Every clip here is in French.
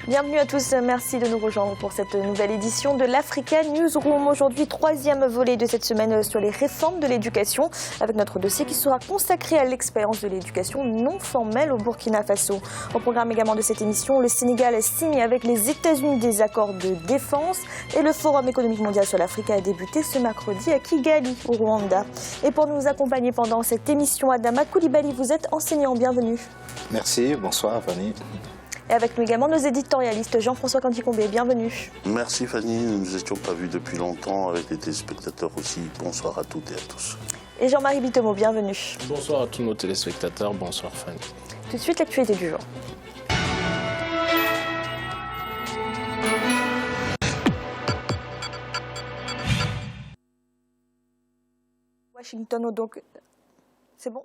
Bienvenue à tous, merci de nous rejoindre pour cette nouvelle édition de l'Africa Newsroom. Aujourd'hui, troisième volet de cette semaine sur les réformes de l'éducation, avec notre dossier qui sera consacré à l'expérience de l'éducation non formelle au Burkina Faso. Au programme également de cette émission, le Sénégal signe avec les États-Unis des accords de défense et le Forum économique mondial sur l'Afrique a débuté ce mercredi à Kigali, au Rwanda. Et pour nous accompagner pendant cette émission, Adama Coulibaly, vous êtes enseignant, bienvenue. Merci, bonsoir Fanny. Et avec nous également nos éditorialistes, Jean-François Canticombé, bienvenue. Merci Fanny, nous ne nous étions pas vus depuis longtemps avec les téléspectateurs aussi. Bonsoir à toutes et à tous. Et Jean-Marie Bitomo, bienvenue. Bonsoir à tous nos téléspectateurs, bonsoir Fanny. Tout de suite, l'actualité du jour. Washington, donc, c'est bon ?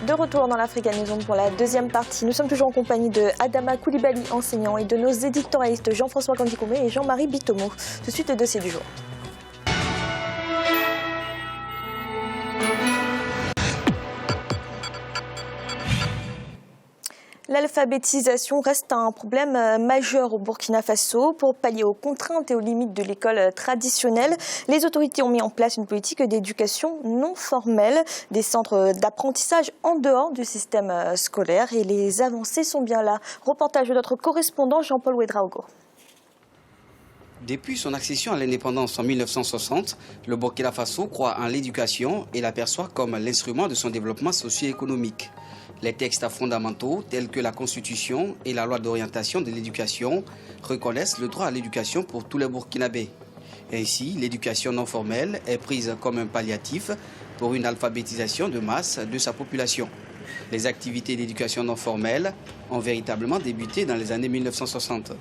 De retour dans l'Africa Newsroom pour la deuxième partie. Nous sommes toujours en compagnie de Adama Coulibaly, enseignant, et de nos éditorialistes Jean-François Canticombé et Jean-Marie Bitomo. Tout de suite, le dossier du jour. L'alphabétisation reste un problème majeur au Burkina Faso. Pour pallier aux contraintes et aux limites de l'école traditionnelle, les autorités ont mis en place une politique d'éducation non formelle, des centres d'apprentissage en dehors du système scolaire, et les avancées sont bien là. Reportage de notre correspondant Jean-Paul Ouedraogo. Depuis son accession à l'indépendance en 1960, le Burkina Faso croit en l'éducation et l'aperçoit comme l'instrument de son développement socio-économique. Les textes fondamentaux tels que la Constitution et la loi d'orientation de l'éducation reconnaissent le droit à l'éducation pour tous les Burkinabés. Ainsi, l'éducation non formelle est prise comme un palliatif pour une alphabétisation de masse de sa population. Les activités d'éducation non formelle ont véritablement débuté dans les années 1960.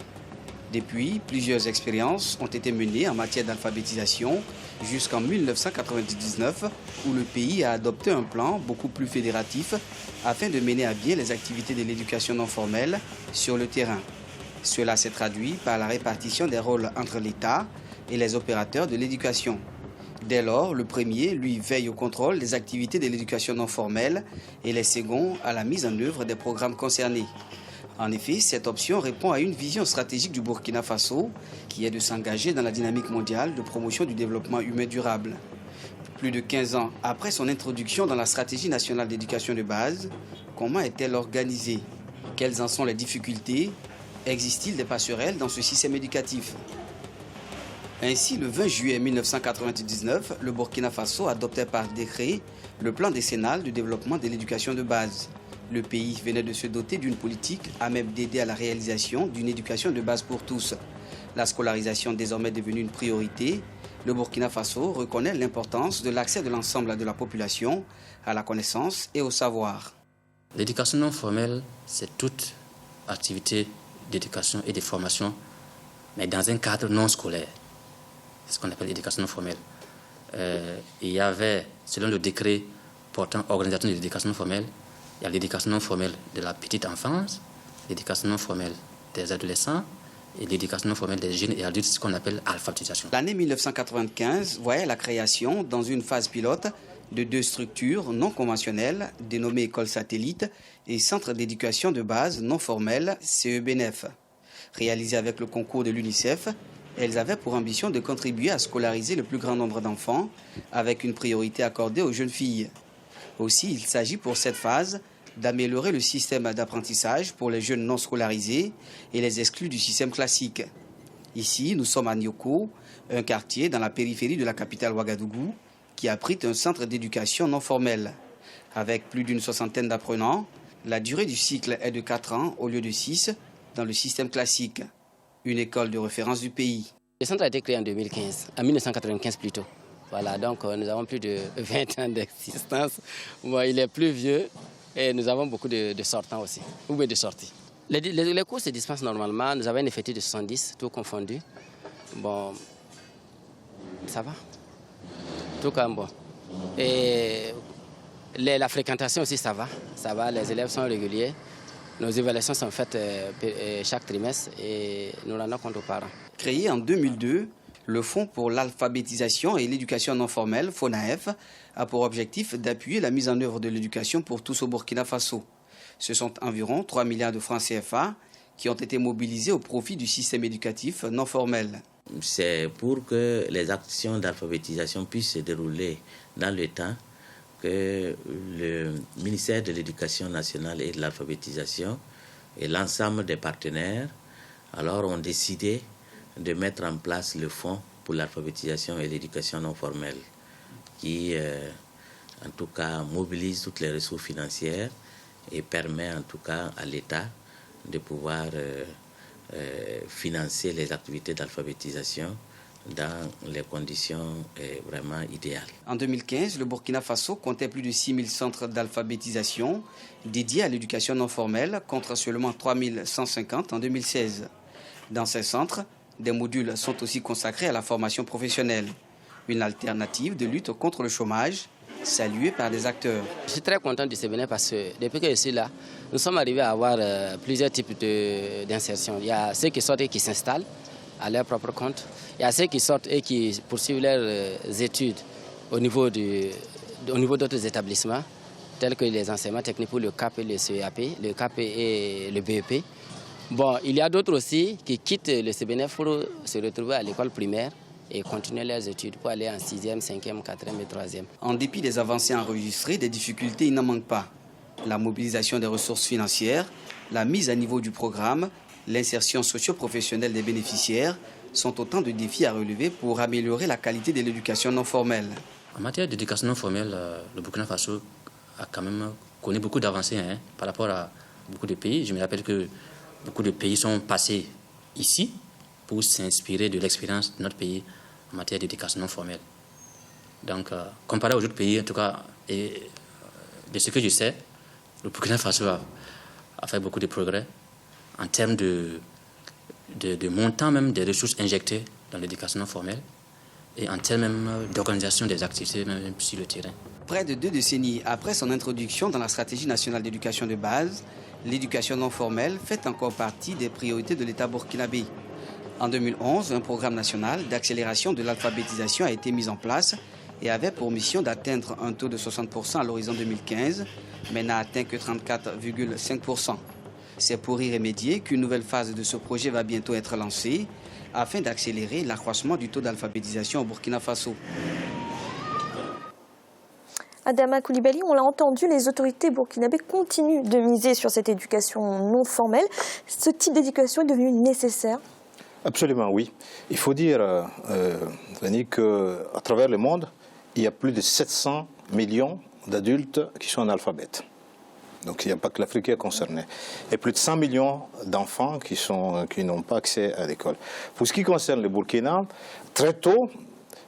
Depuis, plusieurs expériences ont été menées en matière d'alphabétisation jusqu'en 1999, où le pays a adopté un plan beaucoup plus fédératif afin de mener à bien les activités de l'éducation non formelle sur le terrain. Cela s'est traduit par la répartition des rôles entre l'État et les opérateurs de l'éducation. Dès lors, le premier, lui, veille au contrôle des activités de l'éducation non formelle et les seconds à la mise en œuvre des programmes concernés. En effet, cette option répond à une vision stratégique du Burkina Faso qui est de s'engager dans la dynamique mondiale de promotion du développement humain durable. Plus de 15 ans après son introduction dans la stratégie nationale d'éducation de base, comment est-elle organisée? Quelles en sont les difficultés? Existe-t-il des passerelles dans ce système éducatif? Ainsi, le 20 juillet 1999, le Burkina Faso adoptait par décret le plan décennal de développement de l'éducation de base. Le pays venait de se doter d'une politique à même d'aider à la réalisation d'une éducation de base pour tous. La scolarisation désormais devenue une priorité, le Burkina Faso reconnaît l'importance de l'accès de l'ensemble de la population à la connaissance et au savoir. L'éducation non formelle, c'est toute activité d'éducation et de formation, mais dans un cadre non scolaire. C'est ce qu'on appelle l'éducation non formelle. Il y avait, selon le décret portant organisation de l'éducation non formelle, il y a l'éducation non formelle de la petite enfance, l'éducation non formelle des adolescents et l'éducation non formelle des jeunes et adultes, ce qu'on appelle alphabétisation. L'année 1995 voyait la création, dans une phase pilote, de 2 structures non conventionnelles dénommées écoles satellites et centres d'éducation de base non formels, CEBNF. Réalisées avec le concours de l'UNICEF, Elles avaient pour ambition de contribuer à scolariser le plus grand nombre d'enfants, avec une priorité accordée aux jeunes filles. Aussi, il s'agit pour cette phase d'améliorer le système d'apprentissage pour les jeunes non scolarisés et les exclus du système classique. Ici, nous sommes à Nioko, un quartier dans la périphérie de la capitale Ouagadougou, qui abrite un centre d'éducation non formel. Avec plus d'une soixantaine d'apprenants, la durée du cycle est de 4 ans au lieu de 6 dans le système classique. Une école de référence du pays. Le centre a été créé en 2015, en 1995 plutôt. Voilà, donc nous avons plus de 20 ans d'existence. Bon, il est plus vieux et nous avons beaucoup de sortants aussi, ou bien de sorties. Les cours se dispensent normalement, nous avons un effectif de 70, tout confondu. Bon, ça va, tout comme bon. Et la fréquentation aussi, ça va, les élèves sont réguliers. Nos évaluations sont faites chaque trimestre et nous rendons compte aux parents. Créé en 2002, le Fonds pour l'alphabétisation et l'éducation non formelle, FONAEF, a pour objectif d'appuyer la mise en œuvre de l'éducation pour tous au Burkina Faso. Ce sont environ 3 milliards de francs CFA qui ont été mobilisés au profit du système éducatif non formel. C'est pour que les actions d'alphabétisation puissent se dérouler dans le temps que le ministère de l'Éducation nationale et de l'alphabétisation et l'ensemble des partenaires alors ont décidé de mettre en place le Fonds pour l'alphabétisation et l'éducation non formelle qui, en tout cas, mobilise toutes les ressources financières et permet en tout cas à l'État de pouvoir financer les activités d'alphabétisation dans les conditions vraiment idéales. En 2015, le Burkina Faso comptait plus de 6000 centres d'alphabétisation dédiés à l'éducation non formelle, contre seulement 3150 en 2016. Dans ces centres, des modules sont aussi consacrés à la formation professionnelle, une alternative de lutte contre le chômage, saluée par des acteurs. Je suis très content du CBN parce que depuis que je suis là, nous sommes arrivés à avoir plusieurs types d'insertion. Il y a ceux qui sortent et qui s'installent à leur propre compte. Il y a ceux qui sortent et qui poursuivent leurs études au niveau d'autres établissements, tels que les enseignements techniques pour le CAP et le CEAP, le CAP et le BEP. Bon, il y a d'autres aussi qui quittent le CBNF pour se retrouver à l'école primaire et continuer leurs études pour aller en 6e, 5e, 4e et 3e. En dépit des avancées enregistrées, des difficultés, il n'en manque pas. La mobilisation des ressources financières, la mise à niveau du programme, l'insertion socio-professionnelle des bénéficiaires sont autant de défis à relever pour améliorer la qualité de l'éducation non formelle. En matière d'éducation non formelle, le Burkina Faso a quand même connu beaucoup d'avancées par rapport à beaucoup de pays. Je me rappelle que beaucoup de pays sont passés ici pour s'inspirer de l'expérience de notre pays en matière d'éducation non formelle. Donc, comparé aux autres pays, en tout cas, et de ce que je sais, le Burkina Faso a fait beaucoup de progrès en termes de montant même des ressources injectées dans l'éducation non formelle et en termes même d'organisation des activités même sur le terrain. Près de 2 décennies après son introduction dans la stratégie nationale d'éducation de base, l'éducation non formelle fait encore partie des priorités de l'État burkinabé. En 2011, un programme national d'accélération de l'alphabétisation a été mis en place et avait pour mission d'atteindre un taux de 60% à l'horizon 2015, mais n'a atteint que 34,5%. C'est pour y remédier qu'une nouvelle phase de ce projet va bientôt être lancée afin d'accélérer l'accroissement du taux d'alphabétisation au Burkina Faso. Adama Coulibaly, on l'a entendu, les autorités burkinabées continuent de miser sur cette éducation non formelle. Ce type d'éducation est devenu nécessaire? Absolument, oui. Il faut dire, Fanny, qu'à travers le monde, il y a plus de 700 millions d'adultes qui sont analphabètes. Donc il n'y a pas que l'Afrique qui est concernée. Et plus de 100 millions d'enfants qui n'ont pas accès à l'école. Pour ce qui concerne le Burkina, très tôt,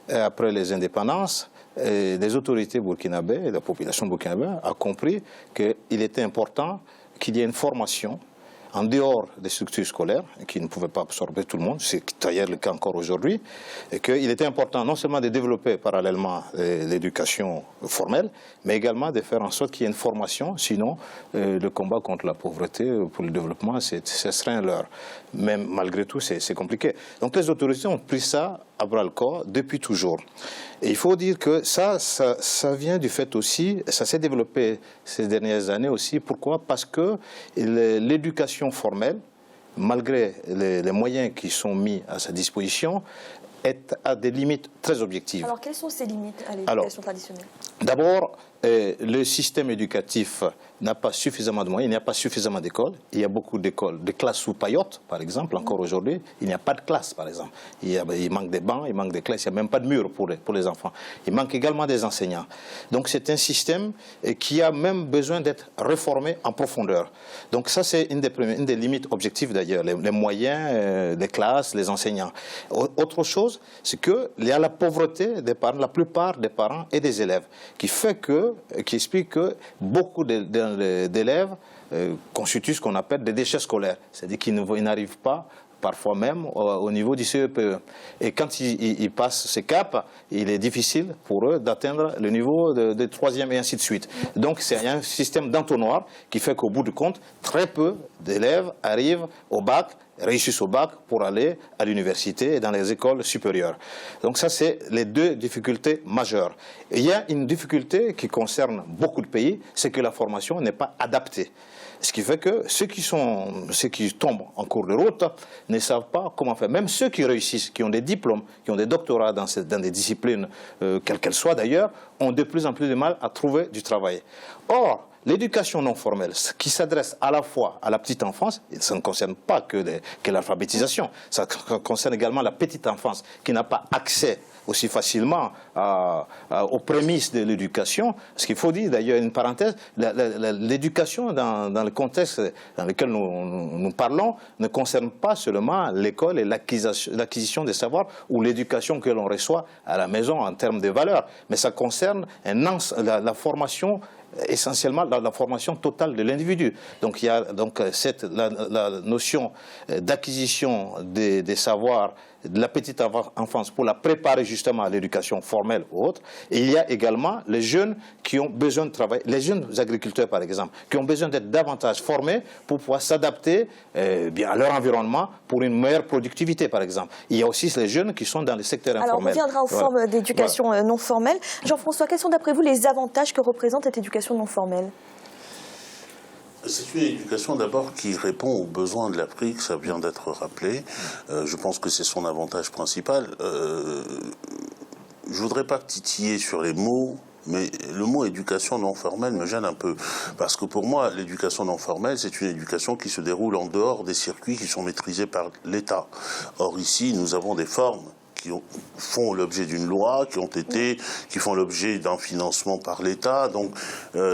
après les indépendances, les autorités burkinabées et la population burkinabé a compris qu'il était important qu'il y ait une formation en dehors des structures scolaires, qui ne pouvaient pas absorber tout le monde, c'est d'ailleurs le cas encore aujourd'hui, et qu'il était important non seulement de développer parallèlement l'éducation formelle, mais également de faire en sorte qu'il y ait une formation, sinon le combat contre la pauvreté pour le développement, ce serait un leurre. Même malgré tout, c'est compliqué. Donc les autorités ont pris ça à bras-le-corps depuis toujours. Et il faut dire que ça vient du fait aussi, ça s'est développé ces dernières années aussi. Pourquoi? Parce que l'éducation formelle malgré les moyens qui sont mis à sa disposition, est à des limites très objectives. Alors, quelles sont ces limites à l'éducation traditionnelle? D'abord, le système éducatif n'a pas suffisamment de moyens, il n'y a pas suffisamment d'écoles. Il y a beaucoup d'écoles, de classes sous paillotes, par exemple, encore aujourd'hui. Il n'y a pas de classe, par exemple. Il manque des bancs, il manque des classes, il n'y a même pas de murs pour les enfants. Il manque également des enseignants. Donc c'est un système qui a même besoin d'être réformé en profondeur. Donc ça, c'est une des limites objectives d'ailleurs, les moyens, les classes, les enseignants. Autre chose, c'est qu'il y a la pauvreté des parents, la plupart des parents et des élèves, qui explique que beaucoup d'élèves constituent ce qu'on appelle des déchets scolaires, c'est-à-dire qu'ils n'arrivent pas parfois même au niveau du CEPE. Et quand ils passent ces caps, il est difficile pour eux d'atteindre le niveau de troisième et ainsi de suite. Donc c'est un système d'entonnoir qui fait qu'au bout du compte, très peu d'élèves arrivent au bac, réussissent au bac pour aller à l'université et dans les écoles supérieures. Donc ça, c'est les deux difficultés majeures. Et il y a une difficulté qui concerne beaucoup de pays, c'est que la formation n'est pas adaptée. Ce qui fait que ceux qui tombent en cours de route ne savent pas comment faire. Même ceux qui réussissent, qui ont des diplômes, qui ont des doctorats dans des disciplines, quelles qu'elles soient d'ailleurs, ont de plus en plus de mal à trouver du travail. Or, l'éducation non formelle, qui s'adresse à la fois à la petite enfance, et ça ne concerne pas que l'alphabétisation, ça concerne également la petite enfance qui n'a pas accès aussi facilement aux prémices de l'éducation. Ce qu'il faut dire, d'ailleurs, une parenthèse, l'éducation dans le contexte dans lequel nous parlons ne concerne pas seulement l'école et l'acquisition des savoirs ou l'éducation que l'on reçoit à la maison en termes de valeurs, mais ça concerne la formation, essentiellement la formation totale de l'individu. Donc il y a la notion d'acquisition des savoirs de la petite enfance pour la préparer justement à l'éducation formelle ou autre. Et il y a également les jeunes qui ont besoin de travailler, les jeunes agriculteurs par exemple, qui ont besoin d'être davantage formés pour pouvoir s'adapter à leur environnement pour une meilleure productivité par exemple. Il y a aussi les jeunes qui sont dans le secteur informel. Alors on reviendra aux formes d'éducation non formelle. Jean-François, quels sont d'après vous les avantages que représente cette éducation non formelle? C'est une éducation d'abord qui répond aux besoins de l'Afrique, ça vient d'être rappelé. Je pense que c'est son avantage principal. Je ne voudrais pas titiller sur les mots, mais le mot éducation non formelle me gêne un peu. Parce que pour moi, l'éducation non formelle, c'est une éducation qui se déroule en dehors des circuits qui sont maîtrisés par l'État. Or ici, nous avons des formes qui font l'objet d'une loi, qui font l'objet d'un financement par l'État. Donc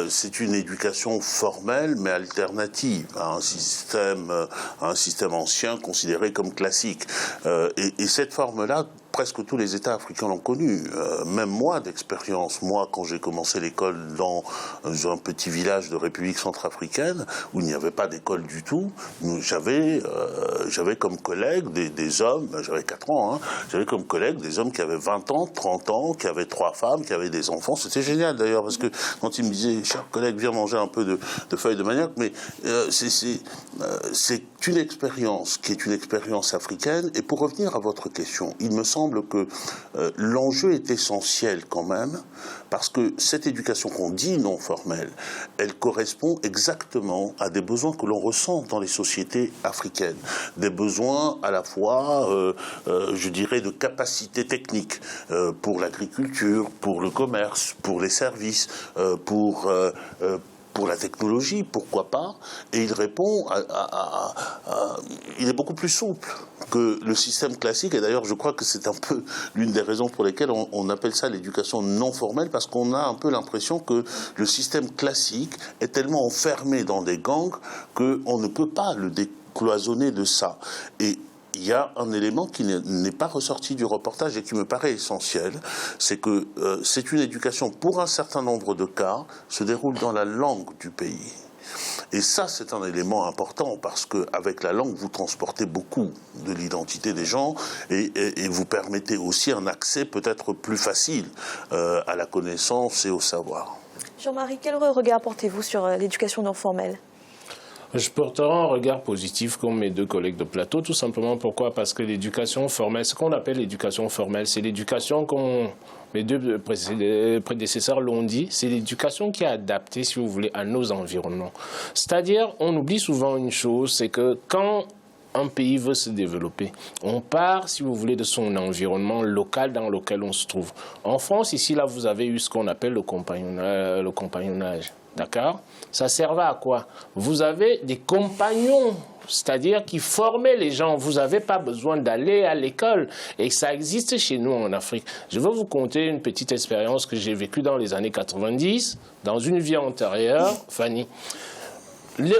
c'est une éducation formelle mais alternative à un système ancien considéré comme classique. Et cette forme-là, presque tous les États africains l'ont connue. Même moi, d'expérience, quand j'ai commencé l'école dans un petit village de République centrafricaine, où il n'y avait pas d'école du tout, j'avais comme collègues des hommes, j'avais 4 ans, j'avais comme collègues des hommes qui avaient 20 ans, 30 ans, qui avaient 3 femmes, qui avaient des enfants. C'était génial d'ailleurs, parce que quand ils me disaient, cher collègue, viens manger un peu de feuilles de manioc, mais c'est une expérience qui est une expérience africaine. Et pour revenir à votre question, il me semble que l'enjeu est essentiel quand même, parce que cette éducation qu'on dit non formelle, elle correspond exactement à des besoins que l'on ressent dans les sociétés africaines. Des besoins à la fois, je dirais, de capacité technique pour l'agriculture, pour le commerce, pour les services, pour la technologie, pourquoi pas, et il répond il est beaucoup plus souple que le système classique, et d'ailleurs je crois que c'est un peu l'une des raisons pour lesquelles on appelle ça l'éducation non formelle, parce qu'on a un peu l'impression que le système classique est tellement enfermé dans des gangs qu'on ne peut pas le décloisonner de ça. Et il y a un élément qui n'est pas ressorti du reportage et qui me paraît essentiel, c'est que c'est une éducation, pour un certain nombre de cas, se déroule dans la langue du pays. Et ça, c'est un élément important, parce qu'avec la langue, vous transportez beaucoup de l'identité des gens et vous permettez aussi un accès peut-être plus facile à la connaissance et au savoir. Jean-Marie, quel regard portez-vous sur l'éducation non formelle ? Je porterai un regard positif comme mes 2 collègues de plateau, tout simplement. Pourquoi? Parce que l'éducation formelle, ce qu'on appelle l'éducation formelle, c'est l'éducation comme mes 2 prédécesseurs l'ont dit, c'est l'éducation qui est adaptée, si vous voulez, à nos environnements. C'est-à-dire, on oublie souvent une chose, c'est que quand un pays veut se développer, on part, si vous voulez, de son environnement local dans lequel on se trouve. En France, ici, là, vous avez eu ce qu'on appelle le compagnonnage. D'accord? Ça servait à quoi? Vous avez des compagnons, c'est-à-dire qui formaient les gens. Vous n'avez pas besoin d'aller à l'école. Et ça existe chez nous en Afrique. Je vais vous conter une petite expérience que j'ai vécue dans les années 90, dans une vie antérieure, Fanny.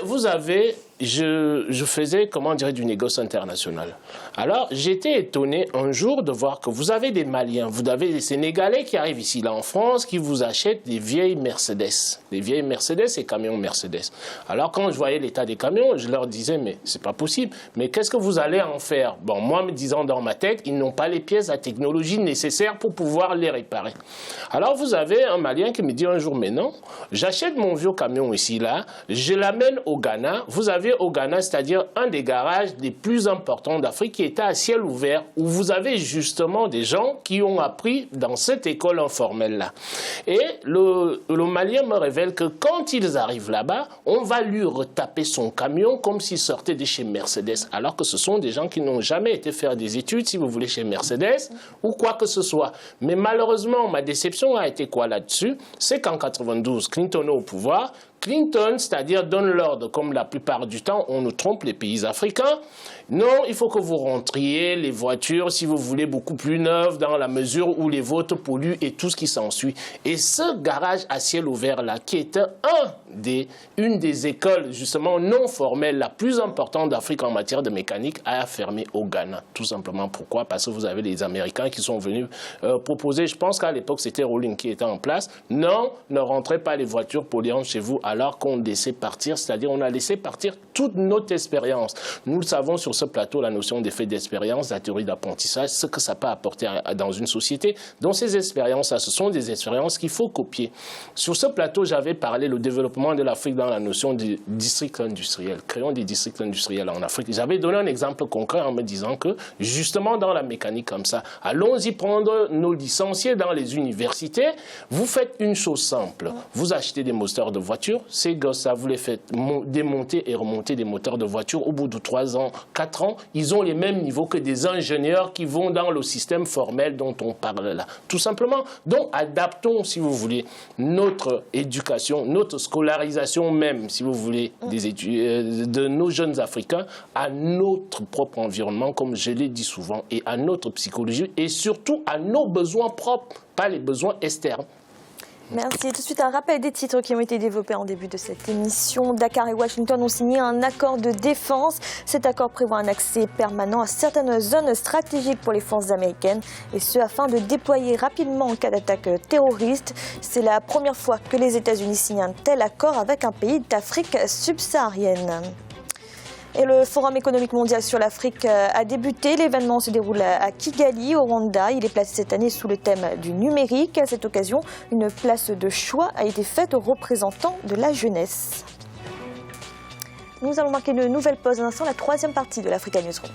Vous avez... Je faisais, comment dire, du négoce international. Alors, j'étais étonné un jour de voir que vous avez des Maliens, vous avez des Sénégalais qui arrivent ici, là en France, qui vous achètent des vieilles Mercedes. Des vieilles Mercedes et camions Mercedes. Alors, quand je voyais l'état des camions, je leur disais, mais c'est pas possible. Mais qu'est-ce que vous allez en faire? Bon, moi, me disant dans ma tête, ils n'ont pas les pièces, la technologie nécessaire pour pouvoir les réparer. Alors, vous avez un Malien qui me dit un jour, mais non, j'achète mon vieux camion ici, là, je l'amène au Ghana, vous avez au Ghana, c'est-à-dire un des garages les plus importants d'Afrique qui était à ciel ouvert, où vous avez justement des gens qui ont appris dans cette école informelle-là. Et le Malien me révèle que quand ils arrivent là-bas, on va lui retaper son camion comme s'il sortait de chez Mercedes, alors que ce sont des gens qui n'ont jamais été faire des études, si vous voulez, chez Mercedes ou quoi que ce soit. Mais malheureusement, ma déception a été quoi là-dessus? C'est qu'en 92, Clinton est au pouvoir. Clinton, c'est-à-dire donne l'ordre, comme la plupart du temps, on nous trompe les pays africains. Non, il faut que vous rentriez les voitures, si vous voulez, beaucoup plus neuves, dans la mesure où les vôtres polluent et tout ce qui s'ensuit. Et ce garage à ciel ouvert-là, qui était une des écoles, justement, non formelles, la plus importante d'Afrique en matière de mécanique, a fermé au Ghana. Tout simplement. Pourquoi? Parce que vous avez les Américains qui sont venus proposer, je pense qu'à l'époque, c'était Rawlings qui était en place. Non, ne rentrez pas les voitures polluantes chez vous, alors qu'on laissait partir, c'est-à-dire on a laissé partir toute notre expérience. Nous le savons sur ce plateau, la notion d'effet d'expérience, la théorie d'apprentissage, ce que ça peut apporter dans une société. Donc ces expériences-là, ce sont des expériences qu'il faut copier. Sur ce plateau, j'avais parlé le développement de l'Afrique dans la notion de district industriel. Créons des districts industriels en Afrique. J'avais donné un exemple concret en me disant que, justement dans la mécanique comme ça, allons-y prendre nos licenciés dans les universités. Vous faites une chose simple. Vous achetez des moteurs de voiture. Ces gosses-là, vous les faites démonter et remonter des moteurs de voiture. Au bout de 3 ans, 4 ans, ils ont les mêmes niveaux que des ingénieurs qui vont dans le système formel dont on parle là. Tout simplement. Donc, adaptons, si vous voulez, notre éducation, notre scolarisation même, si vous voulez, de nos jeunes Africains à notre propre environnement, comme je l'ai dit souvent, et à notre psychologie, et surtout à nos besoins propres, pas les besoins externes. Merci. Tout de suite, un rappel des titres qui ont été développés en début de cette émission. Dakar et Washington ont signé un accord de défense. Cet accord prévoit un accès permanent à certaines zones stratégiques pour les forces américaines, et ce afin de déployer rapidement en cas d'attaque terroriste. C'est la première fois que les États-Unis signent un tel accord avec un pays d'Afrique subsaharienne. Et le Forum économique mondial sur l'Afrique a débuté. L'événement se déroule à Kigali, au Rwanda. Il est placé cette année sous le thème du numérique. À cette occasion, une place de choix a été faite aux représentants de la jeunesse. Nous allons marquer une nouvelle pause. À l'instant, la 3e partie de l'Africa Newsroom.